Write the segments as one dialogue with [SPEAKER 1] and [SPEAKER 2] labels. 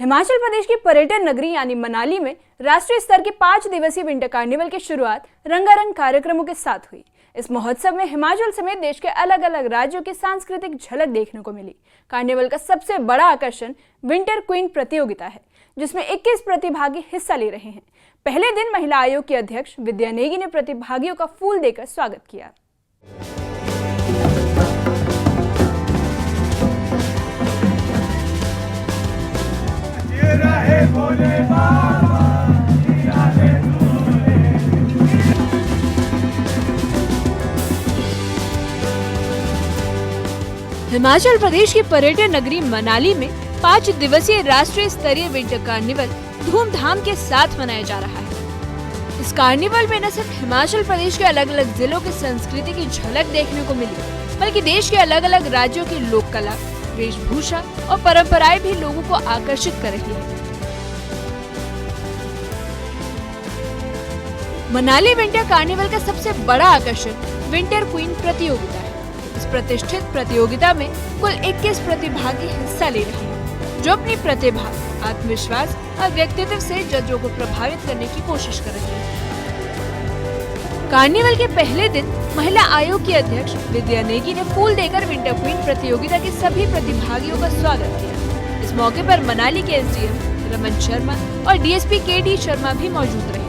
[SPEAKER 1] हिमाचल प्रदेश की पर्यटन नगरी यानी मनाली में राष्ट्रीय स्तर के 5 दिवसीय विंटर कार्निवल की शुरुआत रंगारंग कार्यक्रमों के साथ हुई। इस महोत्सव में हिमाचल समेत देश के अलग अलग राज्यों की सांस्कृतिक झलक देखने को मिली। कार्निवल का सबसे बड़ा आकर्षण विंटर क्वीन प्रतियोगिता है, जिसमें 21 प्रतिभागी हिस्सा ले रहे हैं। पहले दिन महिला आयोग की अध्यक्ष विद्या नेगी ने प्रतिभागियों का फूल देकर स्वागत किया। हिमाचल प्रदेश की पर्यटन नगरी मनाली में 5 दिवसीय राष्ट्रीय स्तरीय विंटर कार्निवल धूमधाम के साथ मनाया जा रहा है। इस कार्निवल में न सिर्फ हिमाचल प्रदेश के अलग अलग जिलों की संस्कृति की झलक देखने को मिली, बल्कि देश के अलग अलग राज्यों की लोक कला, वेशभूषा और परंपराएं भी लोगों को आकर्षित कर रही है। मनाली विंटर कार्निवल का सबसे बड़ा आकर्षण विंटर क्वीन प्रतियोगिता है। इस प्रतिष्ठित प्रतियोगिता में कुल 21 प्रतिभागी हिस्सा ले रहे हैं, जो अपनी प्रतिभा, आत्मविश्वास और व्यक्तित्व से जजों को प्रभावित करने की कोशिश कर रहे हैं। कार्निवल के पहले दिन महिला आयोग की अध्यक्ष विद्या नेगी ने फूल देकर विंटर क्वीन प्रतियोगिता के सभी प्रतिभागियों का स्वागत किया। इस मौके पर मनाली के एसडीएम रमन शर्मा और डीएसपी केडी शर्मा भी मौजूद रहे।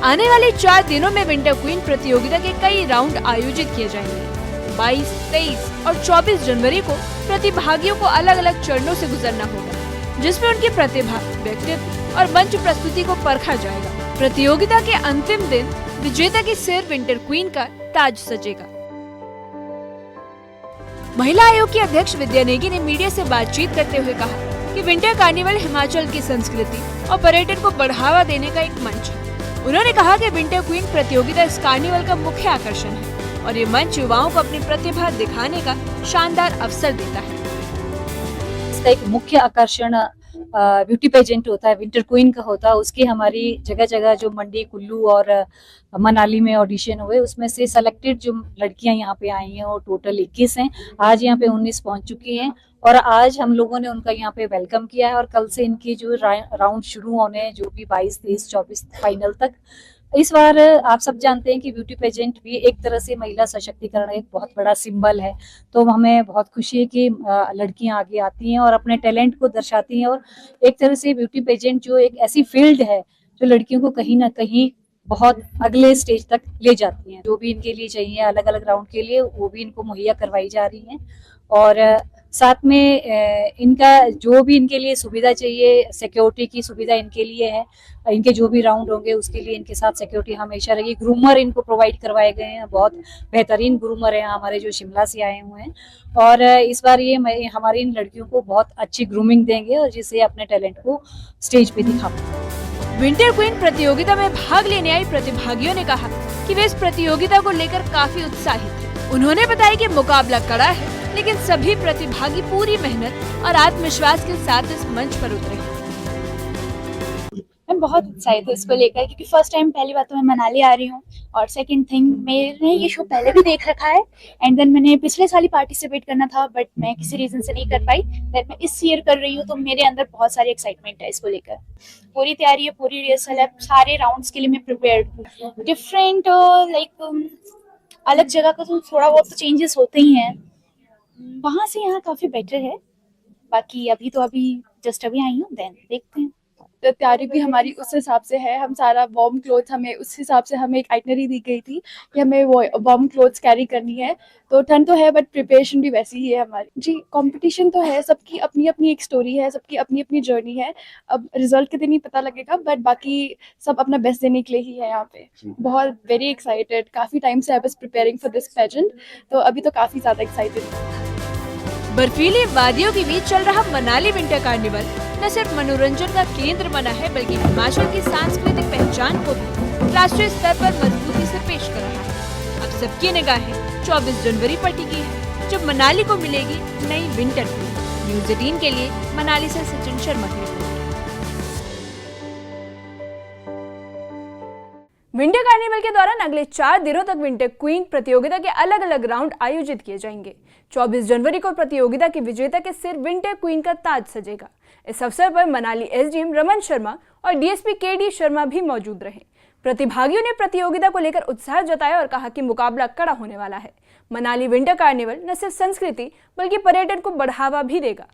[SPEAKER 1] आने वाले 4 दिनों में विंटर क्वीन प्रतियोगिता के कई राउंड आयोजित किए जाएंगे। 22, 23 और 24 जनवरी को प्रतिभागियों को अलग अलग चरणों से गुजरना होगा, जिसमें उनकी प्रतिभा, व्यक्तित्व और मंच प्रस्तुति को परखा जाएगा। प्रतियोगिता के अंतिम दिन विजेता के सिर विंटर क्वीन का ताज सजेगा। महिला आयोग की अध्यक्ष विद्या नेगी ने मीडिया से बातचीत करते हुए कहा कि विंटर कार्निवल हिमाचल की संस्कृति और पर्यटन को बढ़ावा देने का एक मंच है। उन्होंने कहा कि विंटर क्वीन प्रतियोगिता इस कार्निवल का मुख्य आकर्षण है और ये मंच युवाओं को अपनी प्रतिभा दिखाने का शानदार अवसर देता है।
[SPEAKER 2] इसका एक मुख्य आकर्षण ब्यूटी पेजेंट होता है, विंटर क्वीन का होता है। उसकी हमारी जगह जगह जो मंडी, कुल्लू और मनाली में ऑडिशन हुए, उसमें से सेलेक्टेड जो लड़कियां यहाँ पे आई हैं वो टोटल 21 हैं। आज यहाँ पे 19 पहुंच चुकी हैं और आज हम लोगों ने उनका यहाँ पे वेलकम किया है और कल से इनकी जो राउंड शुरू होने हैं, जो भी 22, 23, 24 फाइनल तक। इस बार आप सब जानते हैं कि ब्यूटी पेजेंट भी एक तरह से महिला सशक्तिकरण एक बहुत बड़ा सिंबल है, तो हमें बहुत खुशी है कि लड़कियां आगे आती हैं और अपने टैलेंट को दर्शाती हैं। और एक तरह से ब्यूटी पेजेंट जो एक ऐसी फील्ड है जो लड़कियों को कहीं ना कहीं बहुत अगले स्टेज तक ले जाती हैं। जो भी इनके लिए चाहिए अलग अलग राउंड के लिए, वो भी इनको मुहैया करवाई जा रही हैं। और साथ में इनका जो भी इनके लिए सुविधा चाहिए, सिक्योरिटी की सुविधा इनके लिए है। इनके जो भी राउंड होंगे उसके लिए इनके साथ सिक्योरिटी हमेशा रहेगी। ग्रूमर इनको प्रोवाइड करवाए गए हैं, बहुत बेहतरीन ग्रूमर हैं हमारे जो शिमला से आए हुए हैं। और इस बार ये हमारी इन लड़कियों को बहुत अच्छी ग्रूमिंग देंगे और जिससे अपने टैलेंट को स्टेज पे दिखा पाएंगे।
[SPEAKER 1] विंटर क्वीन प्रतियोगिता में भाग लेने आई प्रतिभागियों ने कहा कि वे इस प्रतियोगिता को लेकर काफी उत्साहित थे। उन्होंने बताया कि मुकाबला कड़ा है, लेकिन सभी प्रतिभागी पूरी मेहनत और आत्मविश्वास के साथ इस मंच पर उतरे।
[SPEAKER 3] मैं बहुत उत्साहित हूँ इसको लेकर, क्योंकि फर्स्ट टाइम पहली बात तो मैं मनाली आ रही हूँ और सेकंड थिंग मैंने ये शो पहले भी देख रखा है एंड देन मैंने पिछले साल ही पार्टिसिपेट करना था, बट मैं किसी रीजन से नहीं कर पाई। देन मैं इस ईयर कर रही हूँ, तो मेरे अंदर बहुत सारी एक्साइटमेंट है इसको लेकर। पूरी तैयारी है, पूरी रिहर्सल है, सारे राउंड्स के लिए मैं प्रिपेयर्ड हूँ। डिफरेंट अलग जगह का तो थोड़ा बहुत चेंजेस होते ही हैं, वहां से यहाँ काफी बेटर है। बाकी अभी जस्ट अभी आई हूँ, देन देखते हैं।
[SPEAKER 4] तो तैयारी भी हमारी उस हिसाब से है। हम सारा वार्म क्लोथ, हमें उस हिसाब से हमें एक आइटनरी दी गई थी कि हमें वो वार्म क्लोथ्स कैरी करनी है। तो ठंड तो है बट प्रिपरेशन भी वैसी ही है हमारी। जी, कंपटीशन तो है, सबकी अपनी अपनी एक स्टोरी है, सबकी अपनी अपनी जर्नी है। अब रिजल्ट के दिन ही पता लगेगा, बट बाकी सब अपना बेस्ट देने के लिए ही है यहाँ पे। बहुत वेरी एक्साइटेड, काफी टाइम से I was preparing for this pageant, तो अभी तो काफी ज्यादा एक्साइटेड।
[SPEAKER 1] बर्फीली वादियों के बीच चल रहा मनाली विंटर कार्निवल न सिर्फ मनोरंजन का केंद्र बना है, बल्कि हिमाचल की सांस्कृतिक पहचान को भी राष्ट्रीय स्तर पर मजबूती से पेश कर रहा है। अब सबकी निगाहें 24 जनवरी पर टिकी है, जब मनाली को मिलेगी नई विंटर क्वीन। न्यूज़ 18 के लिए मनाली से सचिन शर्मा की रिपोर्ट। विंटर कार्निवल के दौरान अगले 4 दिनों तक विंटर क्वीन प्रतियोगिता के अलग अलग राउंड आयोजित किए जाएंगे। 24 जनवरी को प्रतियोगिता की विजेता के सिर विंटर क्वीन का ताज सजेगा। इस अवसर पर मनाली एसडीएम रमन शर्मा और डीएसपी केडी शर्मा भी मौजूद रहे। प्रतिभागियों ने प्रतियोगिता को लेकर उत्साह जताया और कहा कि मुकाबला कड़ा होने वाला है। मनाली विंटर कार्निवल न सिर्फ संस्कृति बल्कि पर्यटन को बढ़ावा भी देगा।